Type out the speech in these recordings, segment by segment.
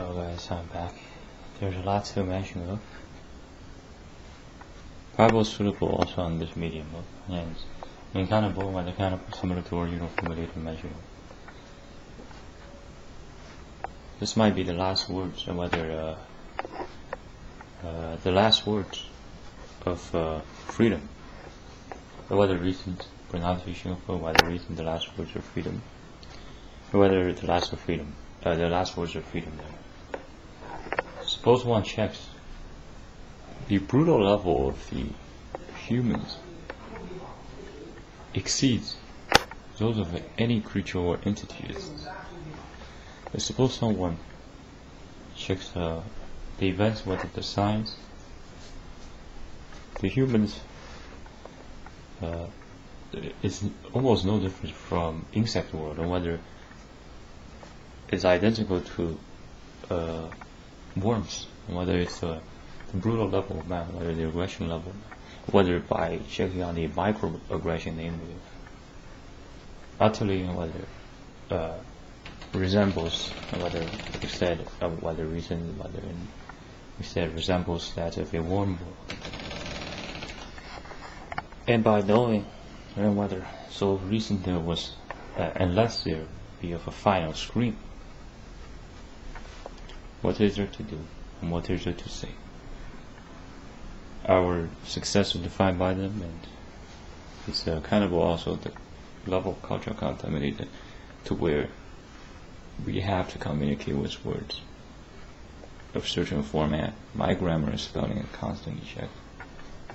Hello guys, I'm back. There's a lot to mention though. Probable suitable also on this medium and incountable when kind of similar to original formulated measure. This might be the last words, or whether the last words of freedom, or whether recent pronunciation of whether recent the last words of freedom, or whether the last of freedom, the last words of freedom. Suppose one checks the brutal level of the humans exceeds those of any creature or entity. Suppose someone checks the events, whether the signs, the humans is almost no different from insect world, or whether it's identical to worms, whether it's the brutal level of man, whether the aggression level, whether by checking on the microaggression, namely utterly, whether resembles, whether instead whether recent, whether instead resembles that of a worm, and by knowing whether so recent there was, unless there be of a final scream. What is there to do, and what is there to say? Our success is defined by them, and it's kind of also the level of cultural contaminated to where we have to communicate with words of certain format. My grammar and spelling are constantly checked.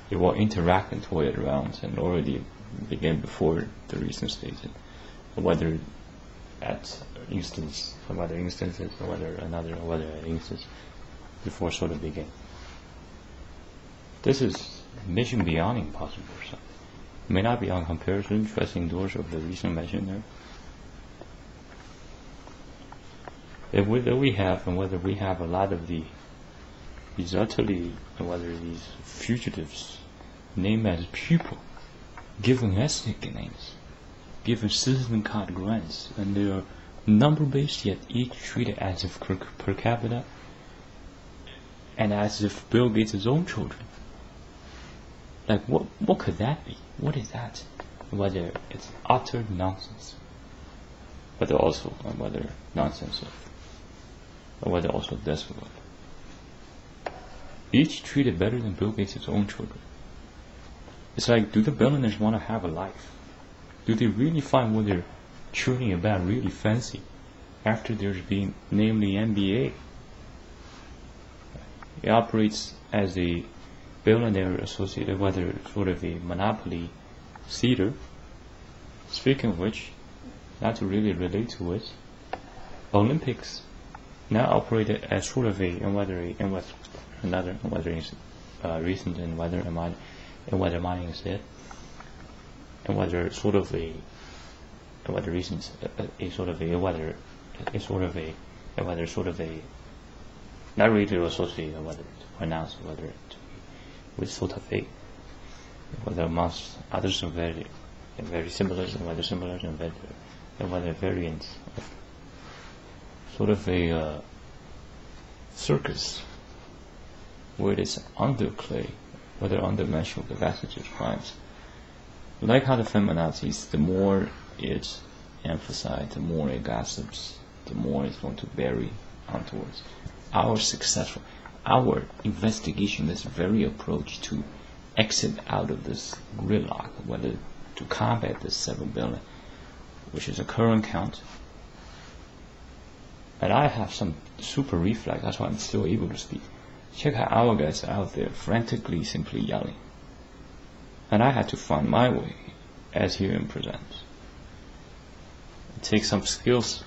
It will interact and toy it around and already begin before the recent stated, whether at instance, or whether instances, or whether another, or whether an instance before sort of begin. This is mission beyond impossible. So it may not be on comparison, trusting doors of the recent mentioned there. And whether we have a lot of these utterly, whether these fugitives named as people, given ethnic names, given citizen card grants, and they are number-based, yet each treated as if per capita, and as if Bill Gates' own children. Like, what could that be? What is that? Whether it's utter nonsense, whether also, whether nonsense, or whether also desperate. Each treated better than Bill Gates' own children. It's like, do the billionaires want to have a life? Do they really find what they're churning about really fancy after there's been, namely NBA? It operates as a billionaire associated, whether sort of a monopoly cedar. Speaking of which, not to really relate to it, Olympics now operated as sort of a, and whether recent, and whether mining is dead, and whether sort of a, and whether recent, a sort of a, whether a sort of a, and whether sort of a, not really to associate, or whether to pronounce, whether to with sort of a, whether amongst others are very similar, and whether similar, and whether variants of sort of a circus where it is under clay, whether under measure of the vestiges of crimes. Like how the feminazis, the more it's emphasized, the more it gossips, the more it's going to bury onwards. Our investigation, this very approach to exit out of this gridlock, whether to combat this 7 billion, which is a current count. And I have some super reflex, that's why I'm still able to speak. Check how our guys are out there frantically simply yelling. And I had to find my way as herein presents. It takes some skills,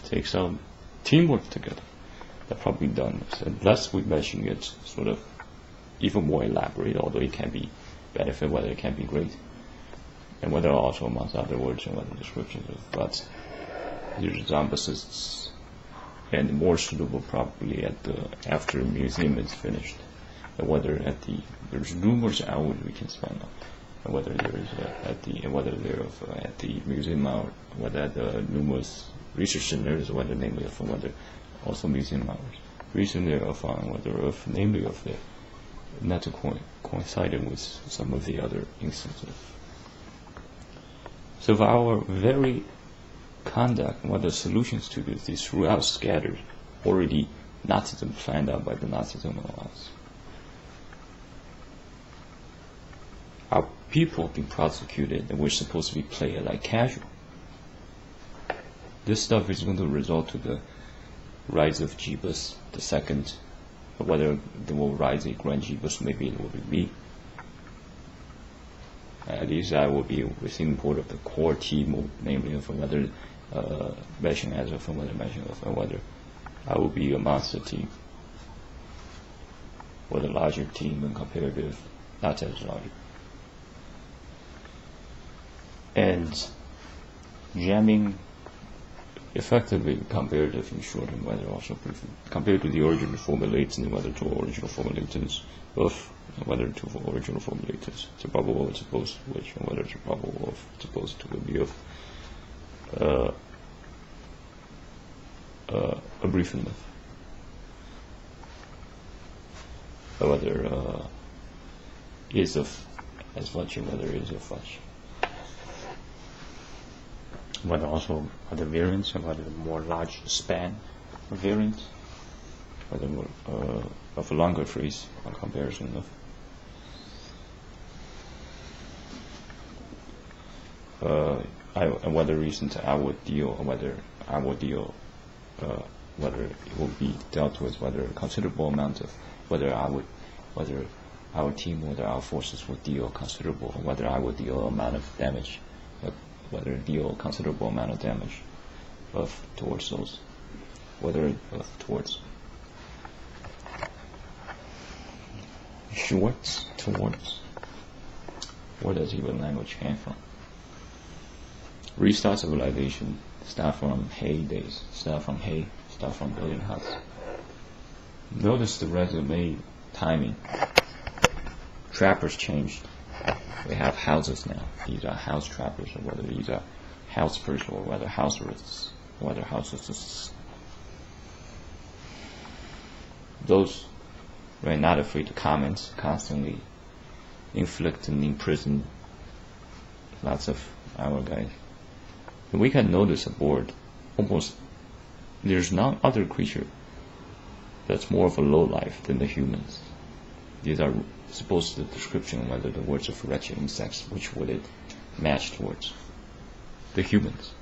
it takes some teamwork together. That probably done this, unless we're making it sort of even more elaborate, although it can be benefit, whether it can be great, and whether also amongst other words and whether descriptions of, but these are zombe'cists, and more suitable probably at the after the museum is finished, and whether at the there's numerous hours we can spend on, and whether there is at the museum hour, whether at the numerous research centers, whether namely from whether also museum hours. Recently I found whether namely of the not to coincided with some of the other instances. So for our very conduct, what the solutions to this is throughout scattered, already Nazism planned out by the Nazism laws. Our people being prosecuted and we're supposed to be played like casual. This stuff is going to result to the rise of Jeebus the second, whether they will rise a grand Jeebus, maybe it will be me. At least I will be within part of the core team, namely of whether mention as of whether mention of whether I will be amongst the team or the larger team and comparative, not as large. And jamming effectively comparative in short and whether also compared to the original formulates and whether to original formalators of whether to original formalators to probable as opposed to which and whether to probable of as opposed to be of a brief enough whether is of as much and whether is of much. Whether also other variants, and whether more large span variants, whether more of a longer phrase on comparison of and whether recent I would deal, or whether I would deal, whether it will be dealt with, whether a considerable amount of, whether our team, whether our forces would deal considerable, or whether I would deal amount of damage. Whether deal considerable amount of damage towards those, whether towards towards, where does even language came from? Restart civilization, start from hay days, start from building house. Notice the resume timing. Trappers changed. We have houses now. These are house trappers, or whether these are house person, or whether houserists, whether houseists. Those who are not afraid to comment, constantly inflict and imprison lots of our guys. And we can notice aboard almost there's no other creature that's more of a low life than the humans. These are supposed to the description whether the words of wretched insects, which would it match towards the humans,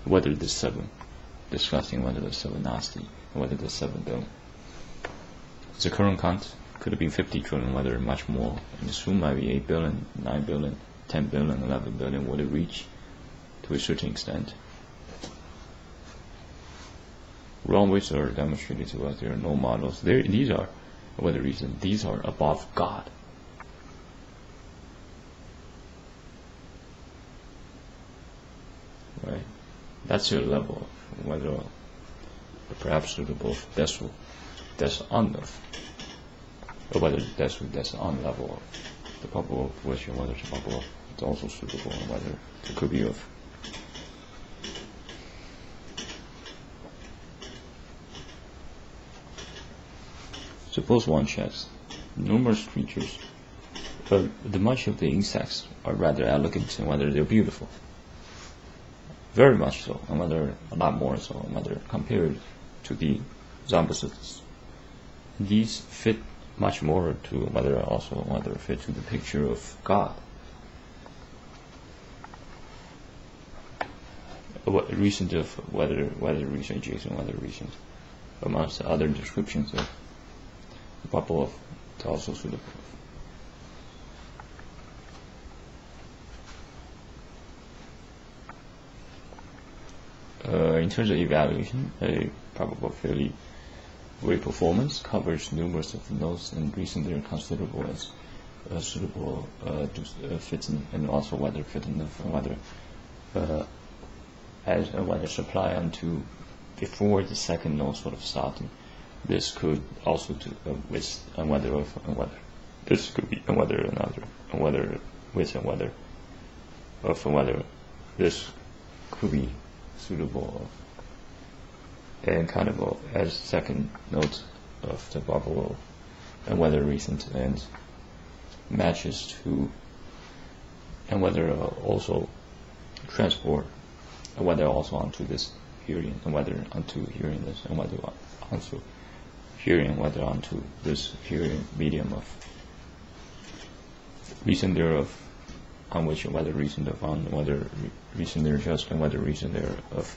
whether the 7 discussing whether the 7 nasty, whether the 7 don't. The current count could have been 50 trillion, whether much more, and soon might be 8 billion, 9 billion, 10 billion, 11 billion, would it reach to a certain extent. Wrongways are demonstrated to us. There are no models. These are, whether reason, these are above God. Right? That's your level of whether perhaps suitable that's on of, or whether that's on level of the probable question, whether it's probable it's also suitable, and whether it could be of. Suppose one checks numerous creatures, but the much of the insects are rather elegant and whether they're beautiful. Very much so, and whether a lot more so, and whether compared to the zombe'cists. These fit much more to whether fit to the picture of God. Recent of whether recent Jason, whether recent amongst other descriptions of the couple of also suitable. In terms of evaluation, a probable fairly great performance covers numerous of the notes and recently are considerable as suitable to fit in, and also whether fit enough, and whether as whether supply unto before the second note sort of starting. This could also do with and whether this could be and whether another and whether with and whether of and whether this could be suitable and countable as second note of the probable, and whether recent and matches to, and whether also transport, and whether also onto this hearing, and whether onto hearing this, and whether onto hearing, whether onto this hearing medium of reason thereof, on which, and whether reason of on, whether reason there just, and whether reason there of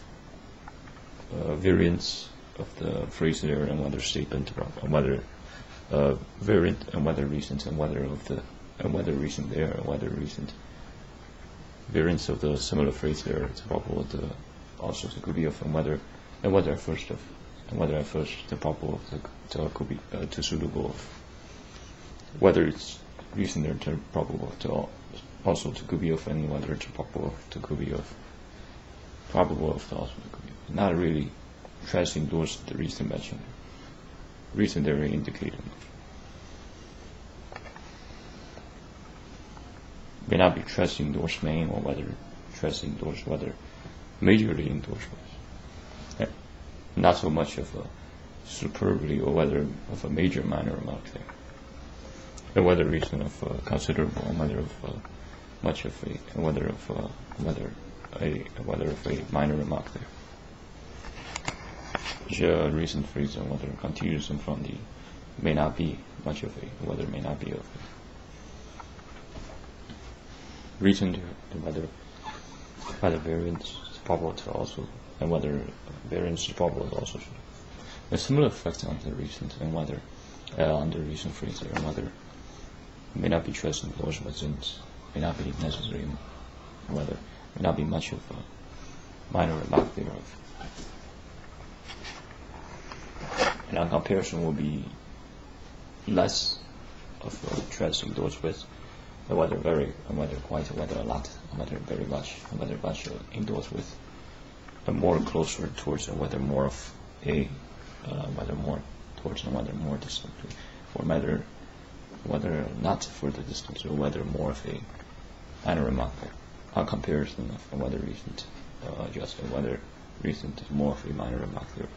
variance of the phrase there, and whether statement, and whether variant, and whether recent, and whether of the, and whether recent there, and whether recent variance of the similar phrase there, it's probable the also the could be of, and whether at first of, and whether at first the probable of the could be to suitable of, whether it's recent there to probable to also to could be of, and whether it's probable to could be of, probable of the also could be of. Not really tries to endorse the recent mentioned. Recent there indicated. May not be tries to endorse main, or whether tries to endorse whether majorly endorse was. Not so much of a superbly, or whether of a major minor remark there. And whether reason of considerable, and whether of much of a, and whether of whether of a minor remark there. Which recent phrase, and whether continues in from the may not be much of a, whether may not be of a. Recent, and whether variance is probable to also, and whether variance is probable is also. A similar effect on the recent, and whether on the recent phrase there, and whether may not be trust in those what's may not be necessary, and whether may not be much of a minor remark thereof. And on comparison will be less of trusting those with, and whether very, and whether quite, and whether a lot, and whether very much, and whether much indoors with, and more closer towards, and whether more of a, whether more towards, and whether more distant, or whether not further distance, or whether more of a minor remark on comparison of whether recent just, and whether recent is more of a minor remark thereof.